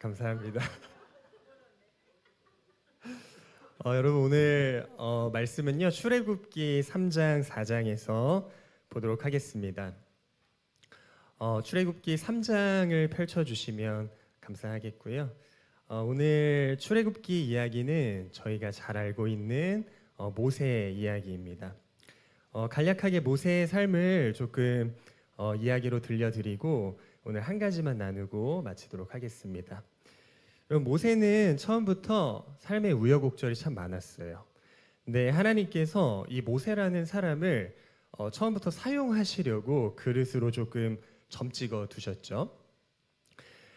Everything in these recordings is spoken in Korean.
감사합니다. 여러분 오늘 말씀은요 출애굽기 3장 4장에서 보도록 하겠습니다. 출애굽기 3장을 펼쳐주시면 감사하겠고요. 오늘 출애굽기 이야기는 저희가 잘 알고 있는 모세의 이야기입니다. 간략하게 모세의 삶을 조금 이야기로 들려드리고 오늘 한 가지만 나누고 마치도록 하겠습니다. 여러분 모세는 처음부터 삶의 우여곡절이 참 많았어요. 근데 하나님께서 이 모세라는 사람을 처음부터 사용하시려고 그릇으로 조금 점찍어 두셨죠.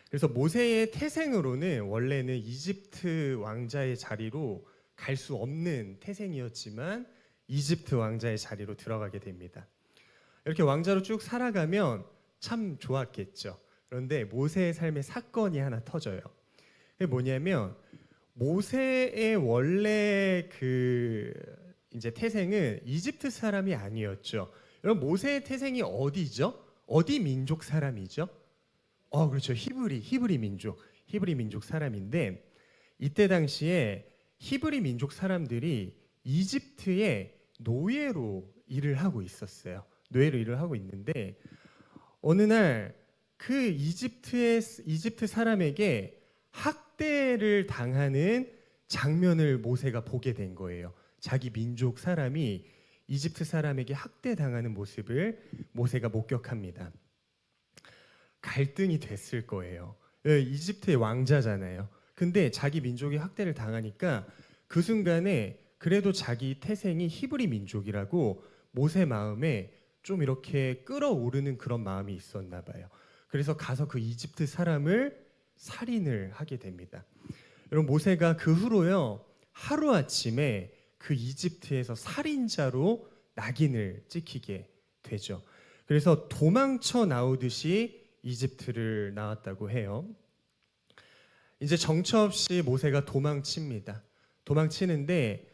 그래서 모세의 태생으로는 원래는 이집트 왕자의 자리로 갈 수 없는 태생이었지만 이집트 왕자의 자리로 들어가게 됩니다. 이렇게 왕자로 쭉 살아가면 참 좋았겠죠. 그런데 모세의 삶에 사건이 하나 터져요. 그게 뭐냐면 모세의 원래 이제 태생은 이집트 사람이 아니었죠. 여러분 모세의 태생이 어디죠? 어디 민족 사람이죠? 그렇죠. 히브리 민족 사람인데 이때 당시에 히브리 민족 사람들이 이집트의 노예로 일을 하고 있었어요. 노예로 일을 하고 있는데 어느 날 그 이집트 사람에게 학대를 당하는 장면을 모세가 보게 된 거예요. 자기 민족 사람이 이집트 사람에게 학대당하는 모습을 모세가 목격합니다. 갈등이 됐을 거예요. 이집트의 왕자잖아요. 근데 자기 민족이 학대를 당하니까 그 순간에 그래도 자기 태생이 히브리 민족이라고 모세 마음에 좀 이렇게 끓어오르는 그런 마음이 있었나 봐요. 그래서 가서 그 이집트 사람을 살인을 하게 됩니다. 여러분 모세가 그 후로요 하루아침에 그 이집트에서 살인자로 낙인을 찍히게 되죠. 그래서 도망쳐 나오듯이 이집트를 나왔다고 해요. 이제 정처 없이 모세가 도망칩니다. 도망치는데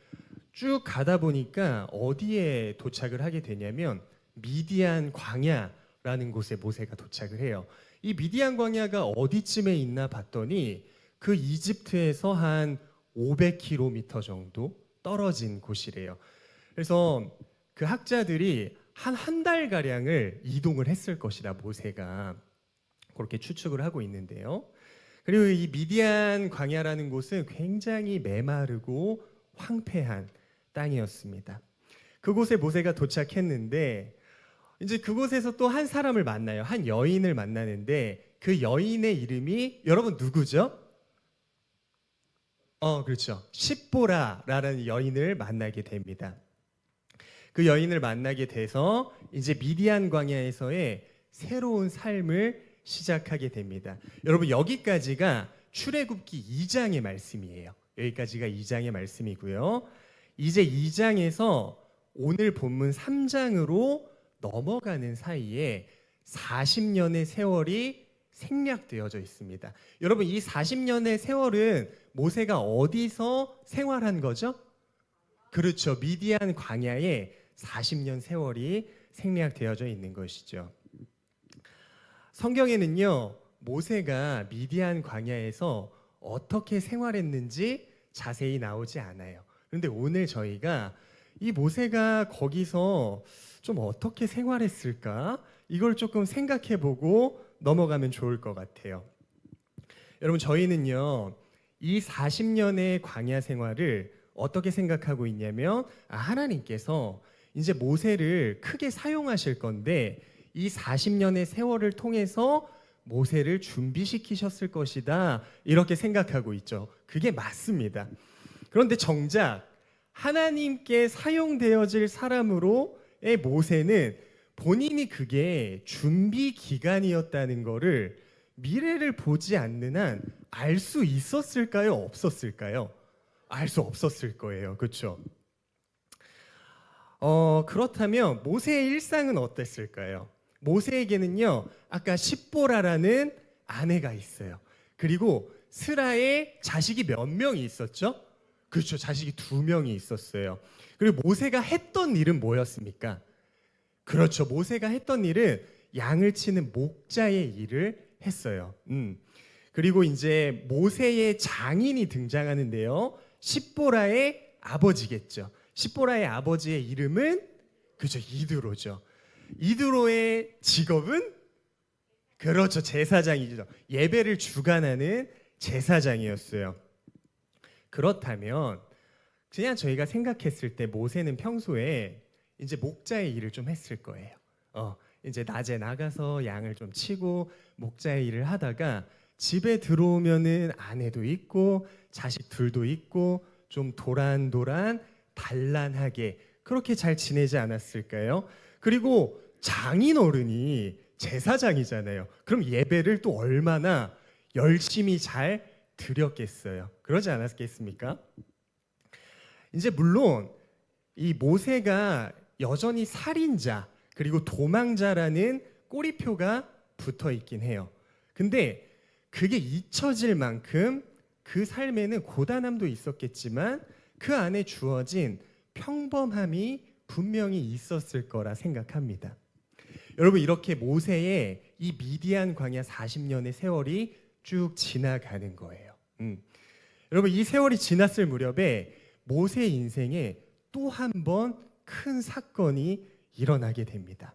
쭉 가다 보니까 어디에 도착을 하게 되냐면 미디안 광야라는 곳에 모세가 도착을 해요. 이 미디안 광야가 어디쯤에 있나 봤더니 그 이집트에서 한 500km 정도 떨어진 곳이래요. 그래서 그 학자들이 한 달가량을 이동을 했을 것이다 모세가 그렇게 추측을 하고 있는데요. 그리고 이 미디안 광야라는 곳은 굉장히 메마르고 황폐한 땅이었습니다. 그곳에 모세가 도착했는데 이제 그곳에서 또 한 사람을 만나요. 한 여인을 만나는데 그 여인의 이름이 여러분 누구죠? 그렇죠. 십보라라는 여인을 만나게 됩니다. 그 여인을 만나게 돼서 이제 미디안 광야에서의 새로운 삶을 시작하게 됩니다. 여러분 여기까지가 출애굽기 2장의 말씀이에요. 여기까지가 2장의 말씀이고요. 이제 2장에서 오늘 본문 3장으로 넘어가는 사이에 40년의 세월이 생략되어져 있습니다. 여러분 이 40년의 세월은 모세가 어디서 생활한 거죠? 그렇죠. 미디안 광야에 40년 세월이 생략되어져 있는 것이죠. 성경에는요 모세가 미디안 광야에서 어떻게 생활했는지 자세히 나오지 않아요. 그런데 오늘 저희가 이 모세가 거기서 좀 어떻게 생활했을까? 이걸 조금 생각해보고 넘어가면 좋을 것 같아요. 여러분 저희는요 이 40년의 광야 생활을 어떻게 생각하고 있냐면 하나님께서 이제 모세를 크게 사용하실 건데 이 40년의 세월을 통해서 모세를 준비시키셨을 것이다 이렇게 생각하고 있죠. 그게 맞습니다. 그런데 정작 하나님께 사용되어질 사람으로의 모세는 본인이 그게 준비 기간이었다는 거를 미래를 보지 않는 한 알 수 있었을까요? 없었을까요? 알 수 없었을 거예요. 그렇죠? 그렇다면 모세의 일상은 어땠을까요? 모세에게는요 아까 십보라라는 아내가 있어요. 그리고 스라에 자식이 몇 명이 있었죠? 그렇죠. 자식이 2명이 있었어요. 그리고 모세가 했던 일은 뭐였습니까? 그렇죠. 모세가 했던 일은 양을 치는 목자의 일을 했어요. 그리고 이제 모세의 장인이 등장하는데요. 십보라의 아버지겠죠. 십보라의 아버지의 이름은 그죠, 이드로죠. 이드로의 직업은 그렇죠, 제사장이죠. 예배를 주관하는 제사장이었어요. 그렇다면 그냥 저희가 생각했을 때 모세는 평소에 이제 목자의 일을 좀 했을 거예요. 이제 낮에 나가서 양을 좀 치고 목자의 일을 하다가 집에 들어오면은 아내도 있고 자식들도 있고 좀 도란도란 단란하게 그렇게 잘 지내지 않았을까요? 그리고 장인 어른이 제사장이잖아요. 그럼 예배를 또 얼마나 열심히 잘 드렸겠어요. 그러지 않았겠습니까? 이제 물론 이 모세가 여전히 살인자 그리고 도망자라는 꼬리표가 붙어 있긴 해요. 근데 그게 잊혀질 만큼 그 삶에는 고단함도 있었겠지만 그 안에 주어진 평범함이 분명히 있었을 거라 생각합니다. 여러분, 이렇게 모세의 이 미디안 광야 40년의 세월이 쭉 지나가는 거예요. 여러분, 이 세월이 지났을 무렵에 모세 인생에 또 한 번 큰 사건이 일어나게 됩니다.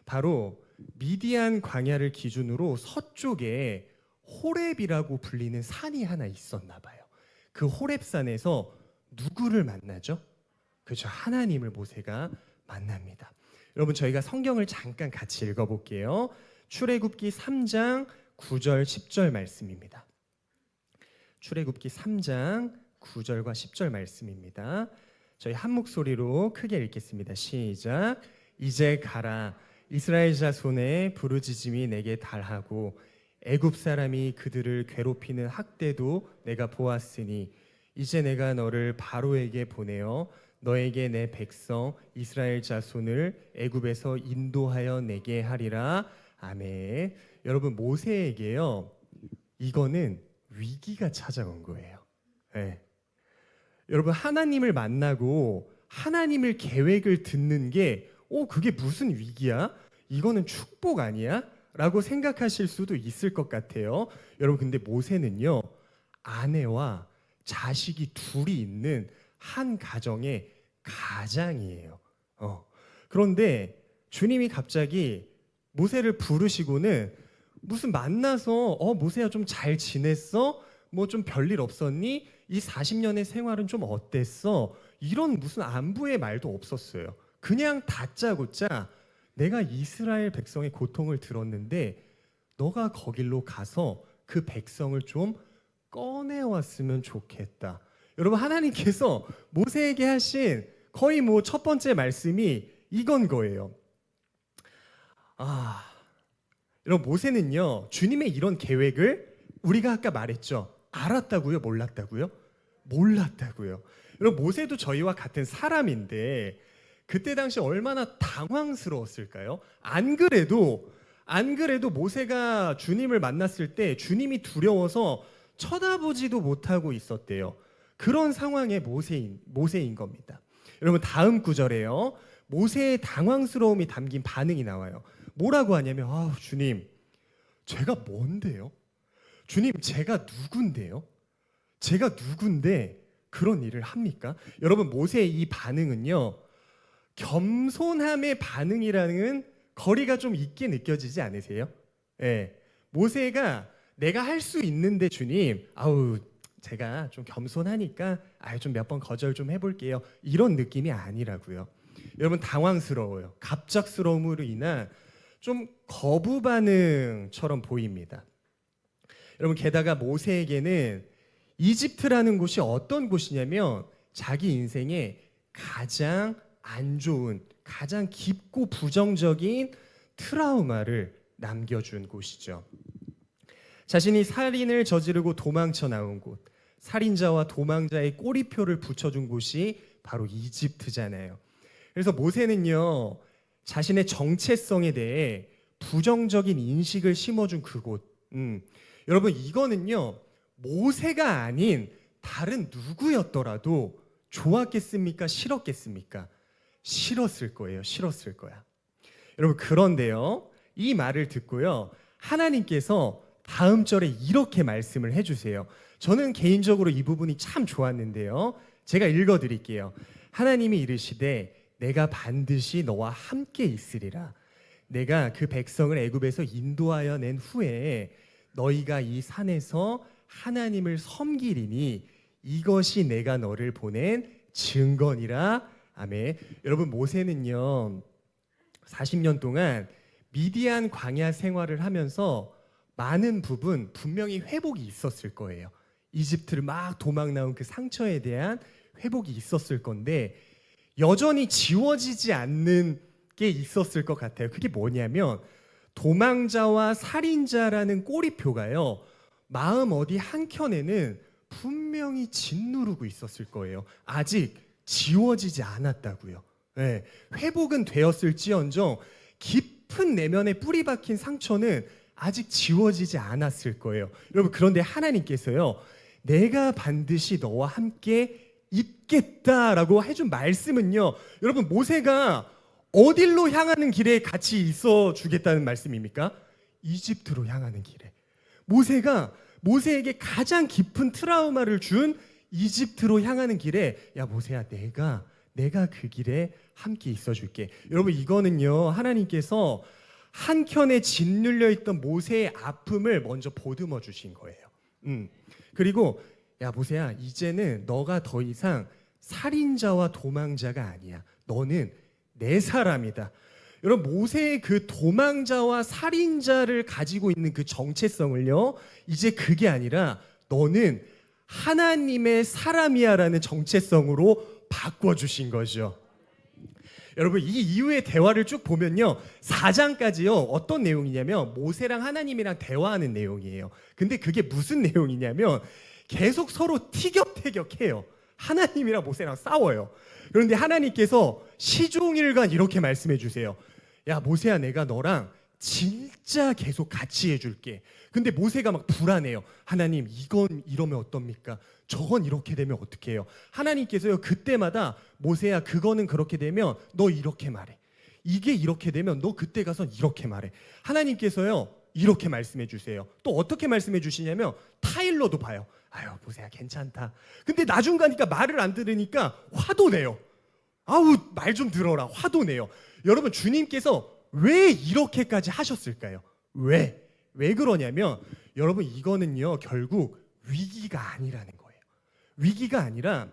바로 미디안 광야를 기준으로 서쪽에 호렙이라고 불리는 산이 하나 있었나 봐요. 그 호렙산에서 누구를 만나죠? 그렇죠, 하나님을 모세가 만납니다. 여러분, 저희가 성경을 잠깐 같이 읽어볼게요. 출애굽기 3장 9절 10절 말씀입니다. 출애굽기 3장 9절과 10절 말씀입니다. 저희 한 목소리로 크게 읽겠습니다. 시작. 이제 가라. 이스라엘 자손의 부르짖음이 내게 달하고 애굽 사람이 그들을 괴롭히는 학대도 내가 보았으니 이제 내가 너를 바로에게 보내어 너에게 내 백성 이스라엘 자손을 애굽에서 인도하여 내게 하리라. 아멘. 여러분, 모세에게요, 이거는 위기가 찾아온 거예요. 네. 여러분, 하나님을 만나고 하나님을 계획을 듣는 게 그게 무슨 위기야? 이거는 축복 아니야? 라고 생각하실 수도 있을 것 같아요. 여러분, 근데 모세는요, 아내와 자식이 둘이 있는 한 가정의 가장이에요. 그런데 주님이 갑자기 모세를 부르시고는 무슨 만나서 모세야 좀 잘 지냈어? 뭐 좀 별일 없었니? 이 40년의 생활은 좀 어땠어? 이런 무슨 안부의 말도 없었어요. 그냥 다짜고짜 내가 이스라엘 백성의 고통을 들었는데 너가 거길로 가서 그 백성을 좀 꺼내왔으면 좋겠다. 여러분, 하나님께서 모세에게 하신 거의 뭐 첫 번째 말씀이 이건 거예요. 여러분, 모세는요, 주님의 이런 계획을 우리가 아까 말했죠. 알았다고요? 몰랐다고요? 몰랐다고요. 여러분, 모세도 저희와 같은 사람인데 그때 당시 얼마나 당황스러웠을까요? 안 그래도 모세가 주님을 만났을 때 주님이 두려워서 쳐다보지도 못하고 있었대요. 그런 상황의 모세인 겁니다. 여러분, 다음 구절에요, 모세의 당황스러움이 담긴 반응이 나와요. 뭐라고 하냐면, 주님, 제가 뭔데요? 주님, 제가 누군데요? 제가 누군데 그런 일을 합니까? 여러분, 모세의 이 반응은요, 겸손함의 반응이라는 거리가 좀 있게 느껴지지 않으세요? 네. 모세가 내가 할 수 있는데 주님, 제가 좀 겸손하니까 좀 몇 번 거절 좀 해볼게요. 이런 느낌이 아니라고요. 여러분, 당황스러워요. 갑작스러움으로 인한 좀 거부 반응처럼 보입니다. 여러분, 게다가 모세에게는 이집트라는 곳이 어떤 곳이냐면 자기 인생에 가장 안 좋은, 가장 깊고 부정적인 트라우마를 남겨준 곳이죠. 자신이 살인을 저지르고 도망쳐 나온 곳, 살인자와 도망자의 꼬리표를 붙여준 곳이 바로 이집트잖아요. 그래서 모세는요, 자신의 정체성에 대해 부정적인 인식을 심어준 그곳. 여러분, 이거는요, 모세가 아닌 다른 누구였더라도 좋았겠습니까? 싫었겠습니까? 싫었을 거예요. 싫었을 거야. 여러분, 그런데요, 이 말을 듣고요, 하나님께서 다음 절에 이렇게 말씀을 해주세요. 저는 개인적으로 이 부분이 참 좋았는데요. 제가 읽어드릴게요. 하나님이 이르시되 내가 반드시 너와 함께 있으리라. 내가 그 백성을 애굽에서 인도하여 낸 후에 너희가 이 산에서 하나님을 섬기리니 이것이 내가 너를 보낸 증거니라. 아멘. 여러분, 모세는요 40년 동안 미디안 광야 생활을 하면서 많은 부분 분명히 회복이 있었을 거예요. 이집트를 막 도망 나온 그 상처에 대한 회복이 있었을 건데 여전히 지워지지 않는 게 있었을 것 같아요. 그게 뭐냐면 도망자와 살인자라는 꼬리표가요 마음 어디 한켠에는 분명히 짓누르고 있었을 거예요. 아직 지워지지 않았다고요. 네, 회복은 되었을지언정 깊은 내면에 뿌리 박힌 상처는 아직 지워지지 않았을 거예요. 여러분, 그런데 하나님께서요 내가 반드시 너와 함께 있겠다라고 해준 말씀은요, 여러분, 모세가 어딜로 향하는 길에 같이 있어 주겠다는 말씀입니까? 이집트로 향하는 길에. 모세가 모세에게 가장 깊은 트라우마를 준 이집트로 향하는 길에, 야 모세야, 내가 그 길에 함께 있어 줄게. 여러분, 이거는요 하나님께서 한켠에 짓눌려 있던 모세의 아픔을 먼저 보듬어 주신 거예요. 그리고 야 모세야, 이제는 너가 더 이상 살인자와 도망자가 아니야. 너는 내 사람이다. 여러분, 모세의 그 도망자와 살인자를 가지고 있는 그 정체성을요, 이제 그게 아니라 너는 하나님의 사람이야라는 정체성으로 바꿔주신 거죠. 여러분, 이 이후의 대화를 쭉 보면요 4장까지요 어떤 내용이냐면 모세랑 하나님이랑 대화하는 내용이에요. 근데 그게 무슨 내용이냐면 계속 서로 티격태격해요. 하나님이랑 모세랑 싸워요. 그런데 하나님께서 시종일관 이렇게 말씀해 주세요. 야 모세야, 내가 너랑 진짜 계속 같이 해줄게. 근데 모세가 막 불안해요. 하나님, 이건 이러면 어떻습니까? 저건 이렇게 되면 어떻게 해요? 하나님께서요 그때마다 모세야, 그거는 그렇게 되면 너 이렇게 말해. 이게 이렇게 되면 너 그때 가서 이렇게 말해. 하나님께서요 이렇게 말씀해 주세요. 또 어떻게 말씀해 주시냐면 타일러도 봐요. 아유 모세야, 괜찮다. 근데 나중 가니까 말을 안 들으니까 화도 내요. 아우 말 좀 들어라. 화도 내요. 여러분, 주님께서 왜 이렇게까지 하셨을까요? 왜 그러냐면 여러분, 이거는요 결국 위기가 아니라는 거예요. 위기가 아니라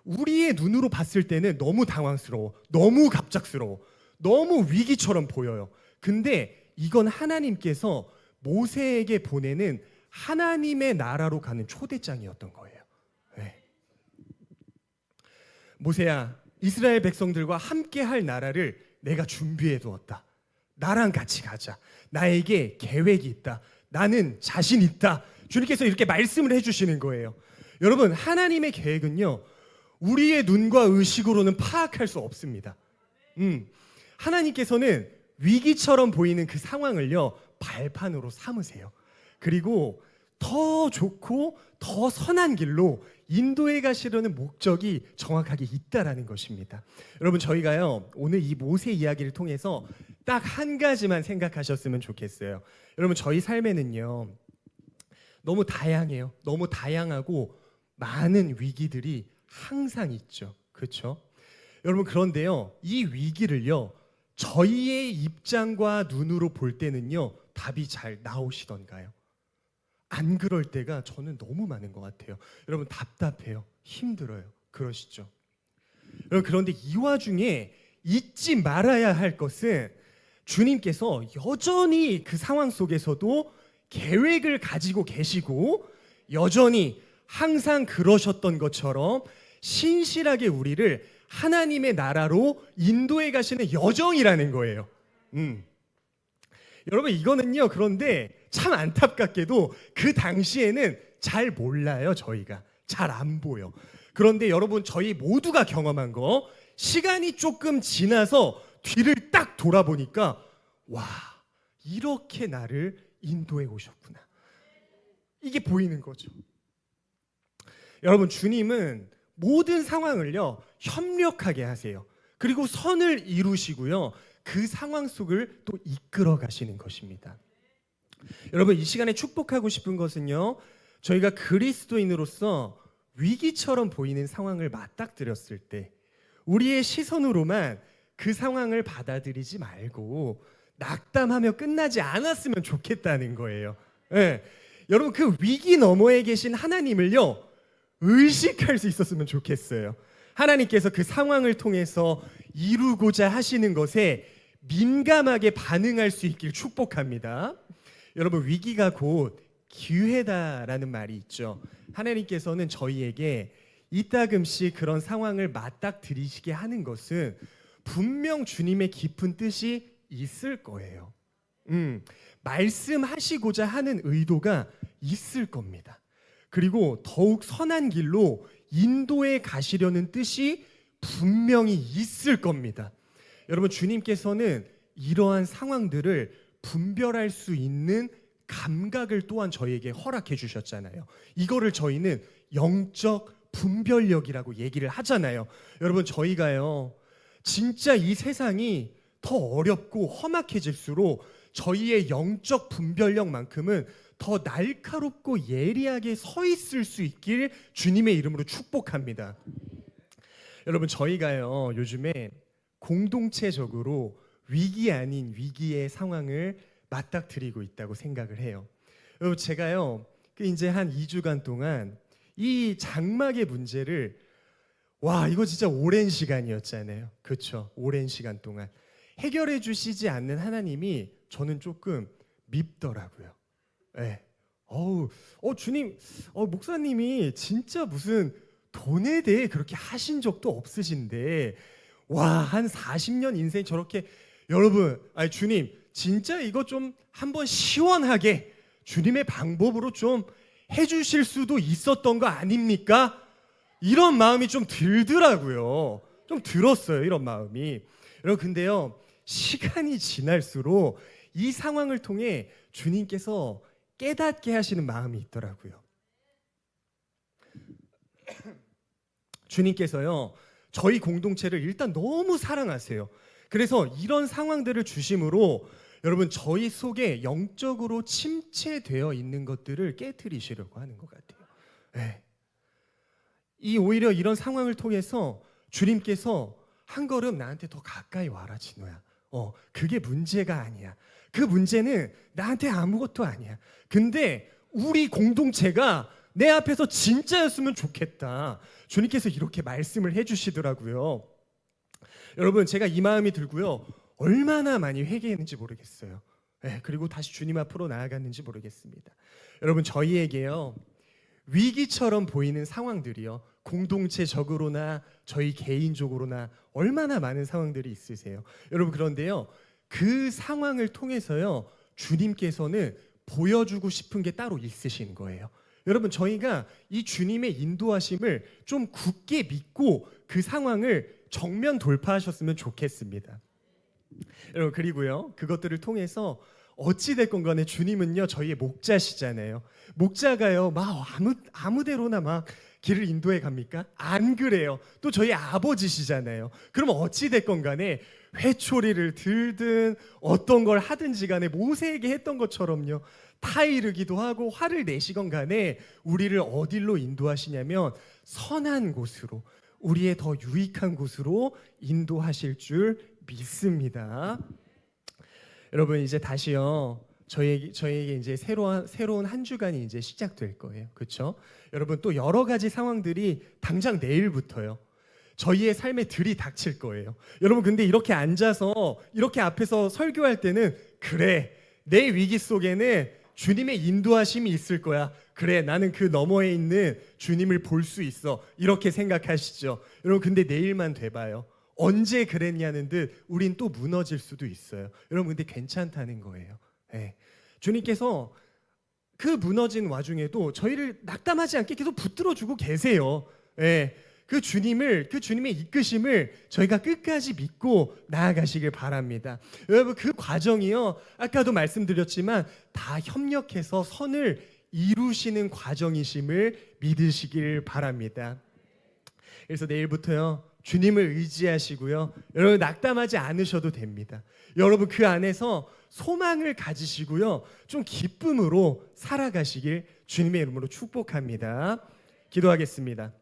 우리의 눈으로 봤을 때는 너무 당황스러워, 너무 갑작스러워, 너무 위기처럼 보여요. 근데 이건 하나님께서 모세에게 보내는 하나님의 나라로 가는 초대장이었던 거예요. 네. 모세야, 이스라엘 백성들과 함께 할 나라를 내가 준비해 두었다. 나랑 같이 가자. 나에게 계획이 있다. 나는 자신 있다. 주님께서 이렇게 말씀을 해주시는 거예요. 여러분, 하나님의 계획은요 우리의 눈과 의식으로는 파악할 수 없습니다. 하나님께서는 위기처럼 보이는 그 상황을요 발판으로 삼으세요. 그리고 더 좋고 더 선한 길로 인도해 가시려는 목적이 정확하게 있다라는 것입니다. 여러분, 저희가요 오늘 이 모세 이야기를 통해서 딱 한 가지만 생각하셨으면 좋겠어요. 여러분, 저희 삶에는요 너무 다양해요. 너무 다양하고 많은 위기들이 항상 있죠. 그렇죠? 여러분, 그런데요 이 위기를요 저희의 입장과 눈으로 볼 때는요 답이 잘 나오시던가요? 안 그럴 때가 저는 너무 많은 것 같아요. 여러분, 답답해요. 힘들어요. 그러시죠? 여러분, 그런데 이 와중에 잊지 말아야 할 것은 주님께서 여전히 그 상황 속에서도 계획을 가지고 계시고 여전히 항상 그러셨던 것처럼 신실하게 우리를 하나님의 나라로 인도해 가시는 여정이라는 거예요. 여러분, 이거는요 그런데 참 안타깝게도 그 당시에는 잘 몰라요. 저희가 잘 안 보여. 그런데 여러분, 저희 모두가 경험한 거, 시간이 조금 지나서 뒤를 딱 돌아보니까 와, 이렇게 나를 인도해 오셨구나. 이게 보이는 거죠. 여러분, 주님은 모든 상황을요 협력하게 하세요. 그리고 선을 이루시고요 그 상황 속을 또 이끌어 가시는 것입니다. 여러분, 이 시간에 축복하고 싶은 것은요, 저희가 그리스도인으로서 위기처럼 보이는 상황을 맞닥뜨렸을 때 우리의 시선으로만 그 상황을 받아들이지 말고 낙담하며 끝나지 않았으면 좋겠다는 거예요. 예. 여러분, 그 위기 너머에 계신 하나님을요, 의식할 수 있었으면 좋겠어요. 하나님께서 그 상황을 통해서 이루고자 하시는 것에 민감하게 반응할 수 있길 축복합니다. 여러분, 위기가 곧 기회다라는 말이 있죠. 하나님께서는 저희에게 이따금씩 그런 상황을 맞닥뜨리시게 하는 것은 분명 주님의 깊은 뜻이 있을 거예요. 말씀하시고자 하는 의도가 있을 겁니다. 그리고 더욱 선한 길로 인도해 가시려는 뜻이 분명히 있을 겁니다. 여러분, 주님께서는 이러한 상황들을 분별할 수 있는 감각을 또한 저희에게 허락해 주셨잖아요. 이거를 저희는 영적 분별력이라고 얘기를 하잖아요. 여러분, 저희가요, 진짜 이 세상이 더 어렵고 험악해질수록 저희의 영적 분별력만큼은 더 날카롭고 예리하게 서 있을 수 있길 주님의 이름으로 축복합니다. 여러분, 저희가요, 요즘에 공동체적으로 위기 아닌 위기의 상황을 맞닥뜨리고 있다고 생각을 해요. 여러분, 제가요, 이제 한 2주간 동안 이 장막의 문제를, 이거 진짜 오랜 시간이었잖아요. 그렇죠? 오랜 시간 동안 해결해 주시지 않는 하나님이 저는 조금 밉더라고요. 네. 주님, 목사님이 진짜 무슨 돈에 대해 그렇게 하신 적도 없으신데, 한 40년 인생 저렇게, 여러분, 주님, 진짜 이거 좀 한번 시원하게 주님의 방법으로 좀 해주실 수도 있었던 거 아닙니까? 이런 마음이 좀 들더라고요. 좀 들었어요, 이런 마음이. 여러분, 근데요, 시간이 지날수록 이 상황을 통해 주님께서 깨닫게 하시는 마음이 있더라고요. 주님께서요, 저희 공동체를 일단 너무 사랑하세요. 그래서 이런 상황들을 주심으로 여러분, 저희 속에 영적으로 침체되어 있는 것들을 깨트리시려고 하는 것 같아요. 네. 오히려 이런 상황을 통해서 주님께서 한 걸음 나한테 더 가까이 와라, 진호야. 그게 문제가 아니야. 그 문제는 나한테 아무것도 아니야. 근데 우리 공동체가 내 앞에서 진짜였으면 좋겠다. 주님께서 이렇게 말씀을 해주시더라고요. 여러분, 제가 이 마음이 들고요, 얼마나 많이 회개했는지 모르겠어요. 그리고 다시 주님 앞으로 나아갔는지 모르겠습니다. 여러분, 저희에게요, 위기처럼 보이는 상황들이요, 공동체적으로나 저희 개인적으로나 얼마나 많은 상황들이 있으세요. 여러분, 그런데요, 그 상황을 통해서요, 주님께서는 보여주고 싶은 게 따로 있으신 거예요. 여러분, 저희가 이 주님의 인도하심을 좀 굳게 믿고 그 상황을 정면 돌파하셨으면 좋겠습니다. 여러분, 그리고요, 그것들을 통해서 어찌됐건 간에 주님은요, 저희의 목자시잖아요. 목자가요, 아무데로나 막 길을 인도해 갑니까? 안 그래요. 또 저희 아버지시잖아요. 그럼 어찌됐건 간에 회초리를 들든 어떤 걸 하든지 간에 모세에게 했던 것처럼요, 타이르기도 하고 화를 내시건 간에 우리를 어디로 인도하시냐면 선한 곳으로, 우리의 더 유익한 곳으로 인도하실 줄 믿습니다. 여러분, 이제 다시요, 저희에게 이제 새로운 한 주간이 이제 시작될 거예요. 그렇죠? 여러분, 또 여러 가지 상황들이 당장 내일부터요, 저희의 삶에 들이닥칠 거예요. 여러분, 근데 이렇게 앉아서 이렇게 앞에서 설교할 때는, 그래, 내 위기 속에는 주님의 인도하심이 있을 거야. 그래, 나는 그 너머에 있는 주님을 볼 수 있어. 이렇게 생각하시죠. 여러분, 근데 내일만 돼봐요, 언제 그랬냐는 듯 우린 또 무너질 수도 있어요. 여러분, 근데 괜찮다는 거예요. 주님께서 그 무너진 와중에도 저희를 낙담하지 않게 계속 붙들어주고 계세요. 그 주님의 이끄심을 저희가 끝까지 믿고 나아가시길 바랍니다. 여러분, 그 과정이요, 아까도 말씀드렸지만 다 협력해서 선을 이루시는 과정이심을 믿으시길 바랍니다. 그래서 내일부터요, 주님을 의지하시고요. 여러분 낙담하지 않으셔도 됩니다. 여러분 그 안에서 소망을 가지시고요. 좀 기쁨으로 살아가시길 주님의 이름으로 축복합니다. 기도하겠습니다.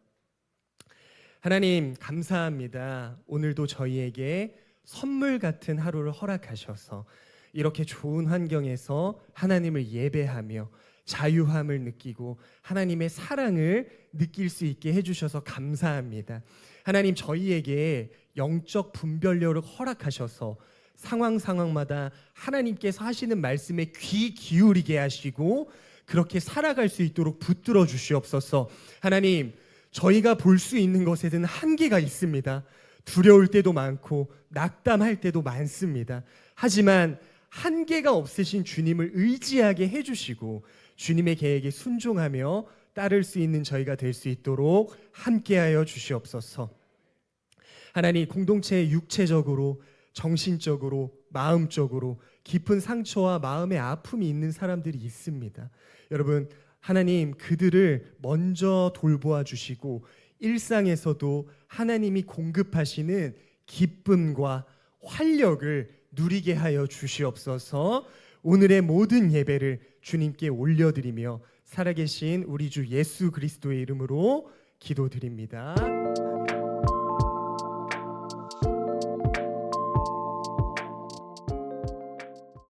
하나님 감사합니다. 오늘도 저희에게 선물 같은 하루를 허락하셔서 이렇게 좋은 환경에서 하나님을 예배하며 자유함을 느끼고 하나님의 사랑을 느낄 수 있게 해주셔서 감사합니다. 하나님 저희에게 영적 분별력을 허락하셔서 상황마다 하나님께서 하시는 말씀에 귀 기울이게 하시고 그렇게 살아갈 수 있도록 붙들어 주시옵소서. 하나님 저희가 볼 수 있는 것에는 한계가 있습니다. 두려울 때도 많고 낙담할 때도 많습니다. 하지만 한계가 없으신 주님을 의지하게 해주시고 주님의 계획에 순종하며 따를 수 있는 저희가 될 수 있도록 함께하여 주시옵소서. 하나님 공동체의 육체적으로 정신적으로 마음적으로 깊은 상처와 마음의 아픔이 있는 사람들이 있습니다. 여러분 하나님 그들을 먼저 돌보아 주시고 일상에서도 하나님이 공급하시는 기쁨과 활력을 누리게 하여 주시옵소서. 오늘의 모든 예배를 주님께 올려드리며 살아계신 우리 주 예수 그리스도의 이름으로 기도드립니다. 아멘.